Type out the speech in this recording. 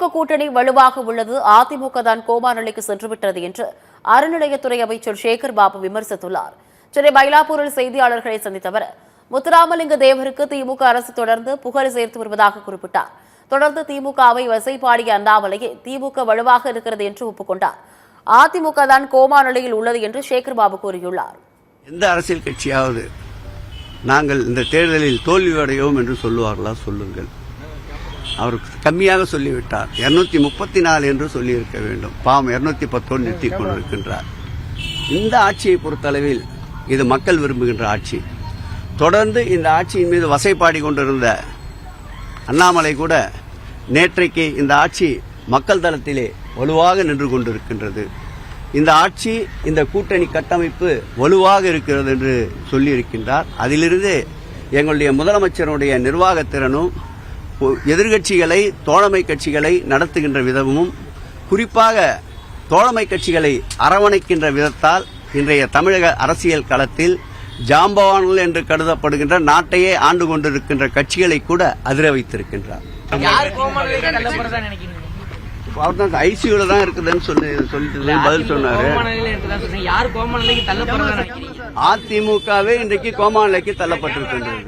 திமுக கூட்டணி வலுவாக உள்ளது, அதிமுக தான் கோமா நிலைக்கு சென்றுவிட்டது என்று அறநிலையத்துறை அமைச்சர் சேகர் பாபு விமர்சித்துள்ளார். சென்னை மயிலாப்பூரில் செய்தியாளர்களை சந்தித்த அவர், முத்துராமலிங்க தேவருக்கு திமுக அரசு தொடர்ந்து புகழ் சேர்த்து வருவதாக குறிப்பிட்டார். தொடர்ந்து திமுகவை வசைபாடிய அண்ணாமலையே திமுக வலுவாக இருக்கிறது என்று ஒப்புக்கொண்டார். அதிமுக தான் கோமா நிலையில் உள்ளது என்று சேகர் பாபு கூறியுள்ளார். எந்த அரசியல் கட்சியாவது நாங்கள் இந்த தேர்தலில் தோல்வியடையோம் என்று சொல்லுவார்களா? சொல்லுங்கள். அவர் கம்மியாக சொல்லிவிட்டார். 234 என்று சொல்லியிருக்க வேண்டும். பாவம் 210 நிறுத்திக் கொண்டிருக்கின்றார். இந்த ஆட்சியை பொறுத்தளவில் இது மக்கள் விரும்புகின்ற ஆட்சி. தொடர்ந்து இந்த ஆட்சியின் மீது வசைப்பாடி கொண்டிருந்த அண்ணாமலை கூட நேற்றைக்கு இந்த ஆட்சி மக்கள் தளத்திலே வலுவாக நின்று கொண்டிருக்கின்றது. இந்த ஆட்சி, இந்த கூட்டணி கட்டமைப்பு வலுவாக இருக்கிறது என்று சொல்லியிருக்கின்றார். அதிலிருந்து எங்களுடைய முதலமைச்சருடைய நிர்வாகத்திறனும் எதிர்கட்சிகளை, தோழமை கட்சிகளை நடத்துகின்ற விதமும், குறிப்பாக தோழமை கட்சிகளை அரவணைக்கின்ற விதத்தால் இன்றைய தமிழக அரசியல் களத்தில் ஜாம்பவான்கள் என்று கருதப்படுகின்ற நாட்டையே ஆண்டு கொண்டிருக்கின்ற கட்சிகளை கூட அதிர வைத்திருக்கின்றார். அவர் ஐசியூல தான் இருக்குதுன்னு சொல்லிட்டு பதில் சொன்னாரு. அதிமுகவே இன்றைக்கு கோமா நிலைக்கு தள்ளப்பட்டிருக்கின்றது.